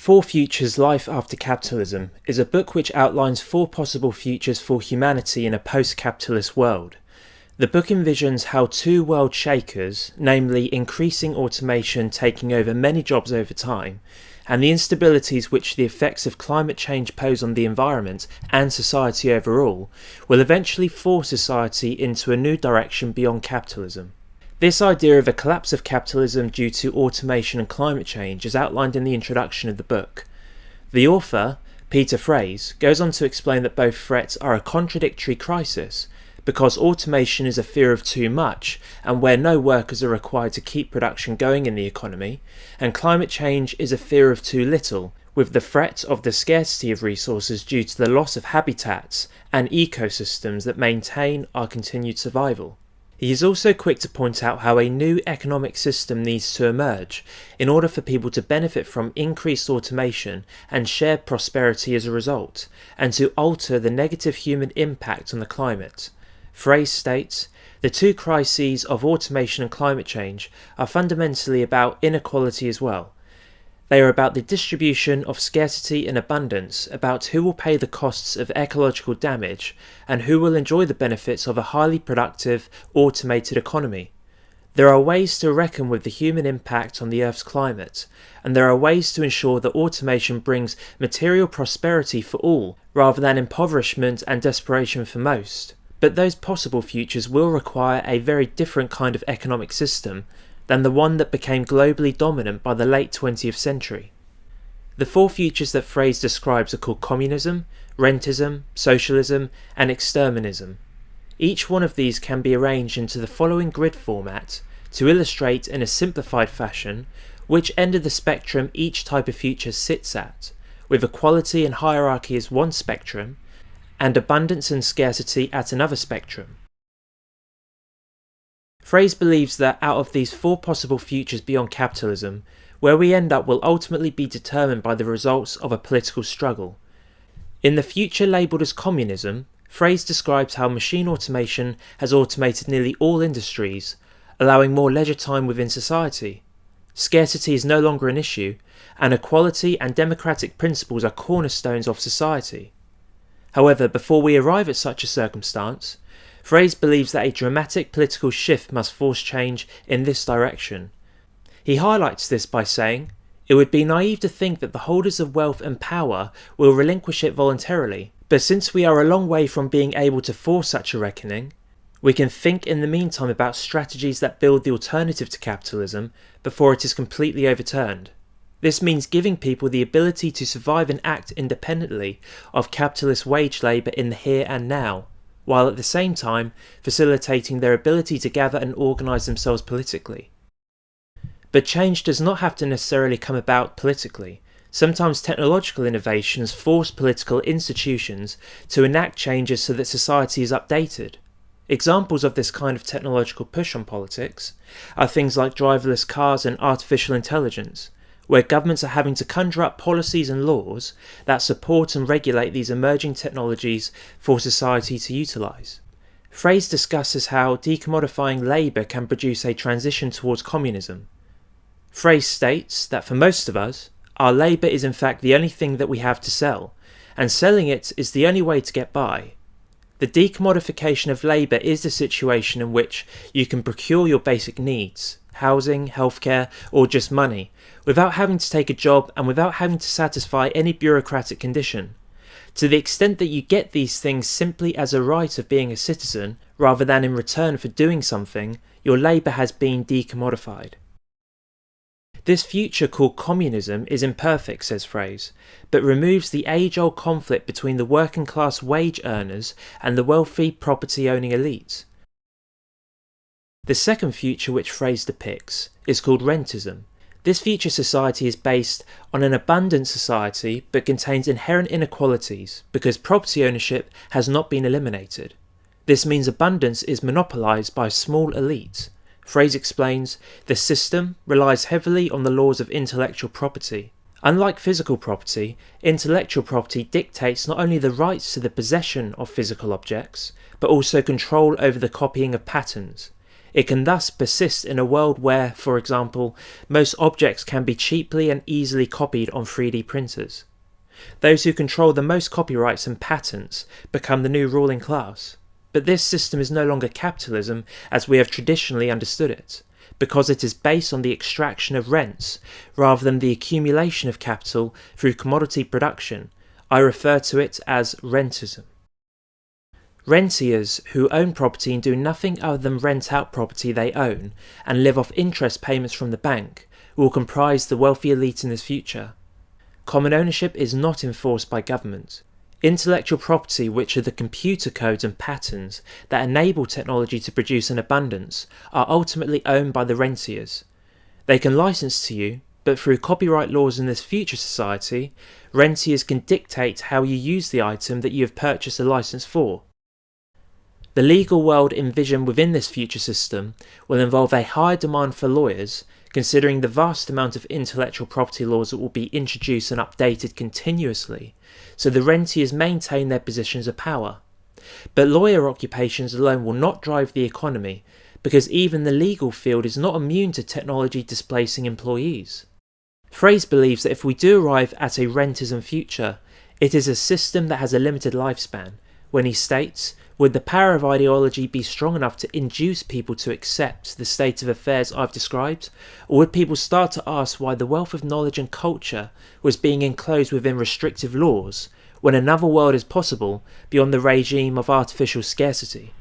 Four Futures: Life After Capitalism is a book which outlines four possible futures for humanity in a post-capitalist world. The book envisions how two world shakers, namely increasing automation taking over many jobs over time, and the instabilities which the effects of climate change pose on the environment and society overall, will eventually force society into a new direction beyond capitalism. This idea of a collapse of capitalism due to automation and climate change is outlined in the introduction of the book. The author, Peter Frase, goes on to explain that both threats are a contradictory crisis, because automation is a fear of too much and where no workers are required to keep production going in the economy, and climate change is a fear of too little, with the threat of the scarcity of resources due to the loss of habitats and ecosystems that maintain our continued survival. He is also quick to point out how a new economic system needs to emerge in order for people to benefit from increased automation and shared prosperity as a result, and to alter the negative human impact on the climate. Frase states, "The two crises of automation and climate change are fundamentally about inequality as well. They are about the distribution of scarcity and abundance, about who will pay the costs of ecological damage, and who will enjoy the benefits of a highly productive, automated economy. There are ways to reckon with the human impact on the Earth's climate, and there are ways to ensure that automation brings material prosperity for all, rather than impoverishment and desperation for most. But those possible futures will require a very different kind of economic system than the one that became globally dominant by the late 20th century. The four futures that Frase describes are called Communism, Rentism, Socialism, and Exterminism. Each one of these can be arranged into the following grid format to illustrate in a simplified fashion which end of the spectrum each type of future sits at, with equality and hierarchy as one spectrum, and abundance and scarcity at another spectrum. Frase believes that out of these four possible futures beyond capitalism, where we end up will ultimately be determined by the results of a political struggle. In the future labelled as Communism, Frase describes how machine automation has automated nearly all industries, allowing more leisure time within society. Scarcity is no longer an issue, and equality and democratic principles are cornerstones of society. However, before we arrive at such a circumstance, Frase believes that a dramatic political shift must force change in this direction. He highlights this by saying, "It would be naive to think that the holders of wealth and power will relinquish it voluntarily, but since we are a long way from being able to force such a reckoning, we can think in the meantime about strategies that build the alternative to capitalism before it is completely overturned. This means giving people the ability to survive and act independently of capitalist wage labour in the here and now, while at the same time facilitating their ability to gather and organise themselves politically." But change does not have to necessarily come about politically. Sometimes technological innovations force political institutions to enact changes so that society is updated. Examples of this kind of technological push on politics are things like driverless cars and artificial intelligence, where governments are having to conjure up policies and laws that support and regulate these emerging technologies for society to utilise. Frase discusses how decommodifying labour can produce a transition towards communism. Frase states that for most of us, our labour is in fact the only thing that we have to sell, and selling it is the only way to get by. The decommodification of labour is the situation in which you can procure your basic needs, housing, healthcare, or just money, without having to take a job and without having to satisfy any bureaucratic condition. To the extent that you get these things simply as a right of being a citizen, rather than in return for doing something, your labour has been decommodified. This future called communism is imperfect, says Frase, but removes the age-old conflict between the working class wage earners and the wealthy property-owning elite. The second future which Frase depicts is called Rentism. This future society is based on an abundant society but contains inherent inequalities because property ownership has not been eliminated. This means abundance is monopolised by a small elite. Frase explains, the system relies heavily on the laws of intellectual property. Unlike physical property, intellectual property dictates not only the rights to the possession of physical objects, but also control over the copying of patterns. It can thus persist in a world where, for example, most objects can be cheaply and easily copied on 3D printers. Those who control the most copyrights and patents become the new ruling class. But this system is no longer capitalism as we have traditionally understood it, because it is based on the extraction of rents rather than the accumulation of capital through commodity production. I refer to it as rentism. Rentiers, who own property and do nothing other than rent out property they own and live off interest payments from the bank, will comprise the wealthy elite in this future. Common ownership is not enforced by government. Intellectual property, which are the computer codes and patterns that enable technology to produce an abundance, are ultimately owned by the rentiers. They can license to you, but through copyright laws in this future society, rentiers can dictate how you use the item that you have purchased a license for. The legal world envisioned within this future system will involve a higher demand for lawyers, considering the vast amount of intellectual property laws that will be introduced and updated continuously, so the rentiers maintain their positions of power. But lawyer occupations alone will not drive the economy, because even the legal field is not immune to technology displacing employees. Frase believes that if we do arrive at a rentism future, it is a system that has a limited lifespan, when he states, "Would the power of ideology be strong enough to induce people to accept the state of affairs I've described? Or would people start to ask why the wealth of knowledge and culture was being enclosed within restrictive laws, when another world is possible beyond the regime of artificial scarcity?"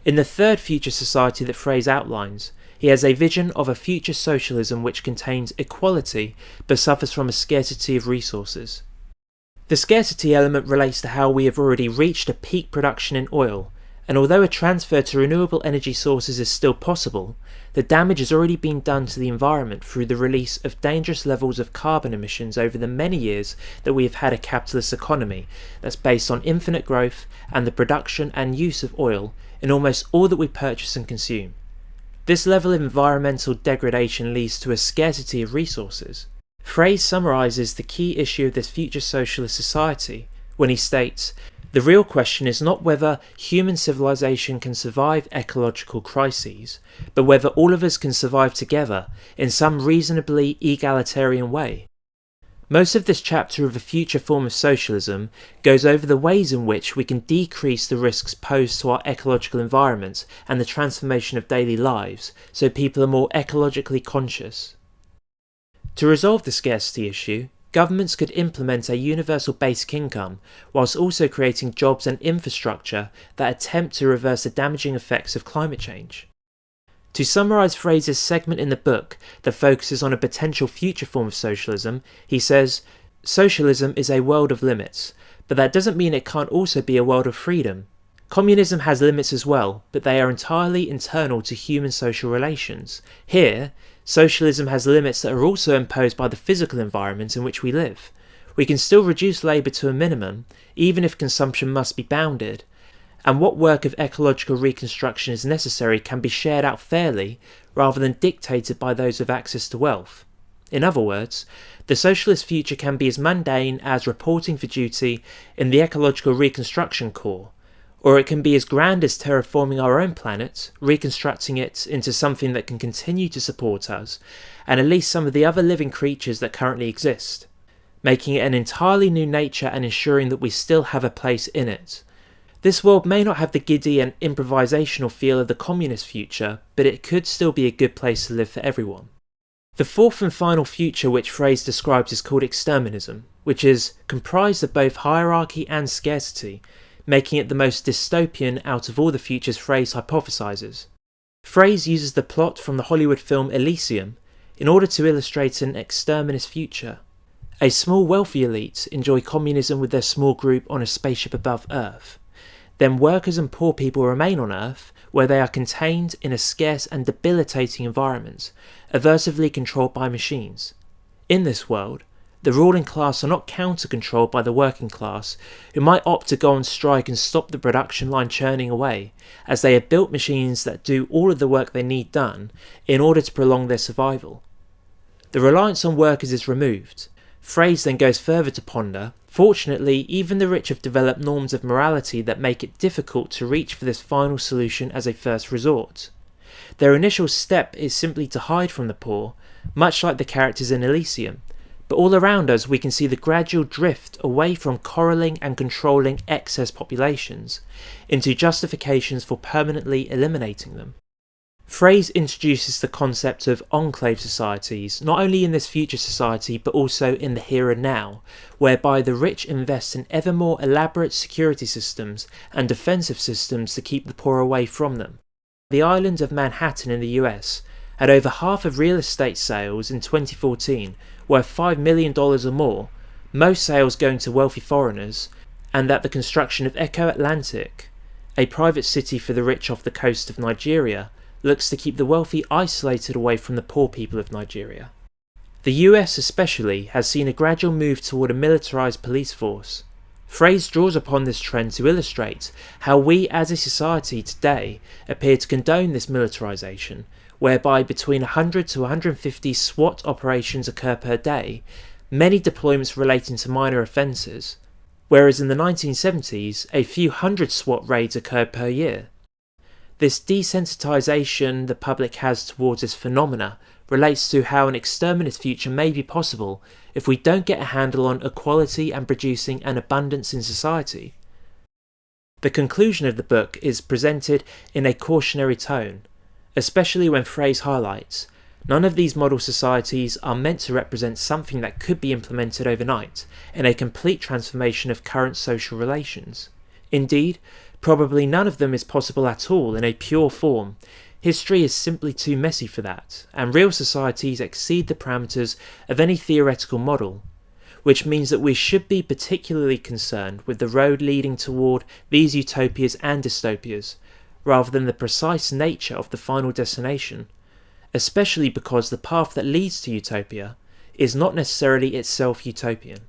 In the third future society that Frase outlines, he has a vision of a future socialism which contains equality but suffers from a scarcity of resources. The scarcity element relates to how we have already reached a peak production in oil, and although a transfer to renewable energy sources is still possible, the damage has already been done to the environment through the release of dangerous levels of carbon emissions over the many years that we have had a capitalist economy that's based on infinite growth and the production and use of oil in almost all that we purchase and consume. This level of environmental degradation leads to a scarcity of resources. Frase summarises the key issue of this future socialist society when he states, "The real question is not whether human civilization can survive ecological crises, but whether all of us can survive together in some reasonably egalitarian way." Most of this chapter of a future form of socialism goes over the ways in which we can decrease the risks posed to our ecological environment and the transformation of daily lives, so people are more ecologically conscious. To resolve the scarcity issue, governments could implement a universal basic income whilst also creating jobs and infrastructure that attempt to reverse the damaging effects of climate change. To summarise Frase's segment in the book that focuses on a potential future form of socialism, he says, "Socialism is a world of limits, but that doesn't mean it can't also be a world of freedom. Communism has limits as well, but they are entirely internal to human social relations. Here, socialism has limits that are also imposed by the physical environment in which we live. We can still reduce labour to a minimum, even if consumption must be bounded, and what work of ecological reconstruction is necessary can be shared out fairly rather than dictated by those with access to wealth. In other words, the socialist future can be as mundane as reporting for duty in the Ecological Reconstruction Corps, or it can be as grand as terraforming our own planet, reconstructing it into something that can continue to support us, and at least some of the other living creatures that currently exist, making it an entirely new nature and ensuring that we still have a place in it. This world may not have the giddy and improvisational feel of the communist future, but it could still be a good place to live for everyone. The fourth and final future which Frase describes is called Exterminism, which is comprised of both hierarchy and scarcity, making it the most dystopian out of all the futures Frase hypothesises. Frase uses the plot from the Hollywood film Elysium in order to illustrate an exterminist future. A small wealthy elite enjoy communism with their small group on a spaceship above Earth. Then workers and poor people remain on Earth, where they are contained in a scarce and debilitating environment, aversively controlled by machines. In this world, the ruling class are not counter-controlled by the working class, who might opt to go on strike and stop the production line churning away, as they have built machines that do all of the work they need done in order to prolong their survival. The reliance on workers is removed. Frase then goes further to ponder, fortunately even the rich have developed norms of morality that make it difficult to reach for this final solution as a first resort. Their initial step is simply to hide from the poor, much like the characters in Elysium, but all around us we can see the gradual drift away from corralling and controlling excess populations into justifications for permanently eliminating them. Frase introduces the concept of enclave societies, not only in this future society but also in the here and now, whereby the rich invest in ever more elaborate security systems and defensive systems to keep the poor away from them. The island of Manhattan in the US had over half of real estate sales in 2014 worth $5 million or more, most sales going to wealthy foreigners, and that the construction of Echo Atlantic, a private city for the rich off the coast of Nigeria, looks to keep the wealthy isolated away from the poor people of Nigeria. The US especially has seen a gradual move toward a militarised police force. Frase draws upon this trend to illustrate how we as a society today appear to condone this militarisation, whereby between 100 to 150 SWAT operations occur per day, many deployments relating to minor offences, whereas in the 1970s a few hundred SWAT raids occurred per year. This desensitisation the public has towards this phenomena relates to how an exterminist future may be possible if we don't get a handle on equality and producing an abundance in society. The conclusion of the book is presented in a cautionary tone, especially when Frase highlights, none of these model societies are meant to represent something that could be implemented overnight in a complete transformation of current social relations. Indeed, probably none of them is possible at all in a pure form. History is simply too messy for that, and real societies exceed the parameters of any theoretical model, which means that we should be particularly concerned with the road leading toward these utopias and dystopias, rather than the precise nature of the final destination, especially because the path that leads to utopia is not necessarily itself utopian.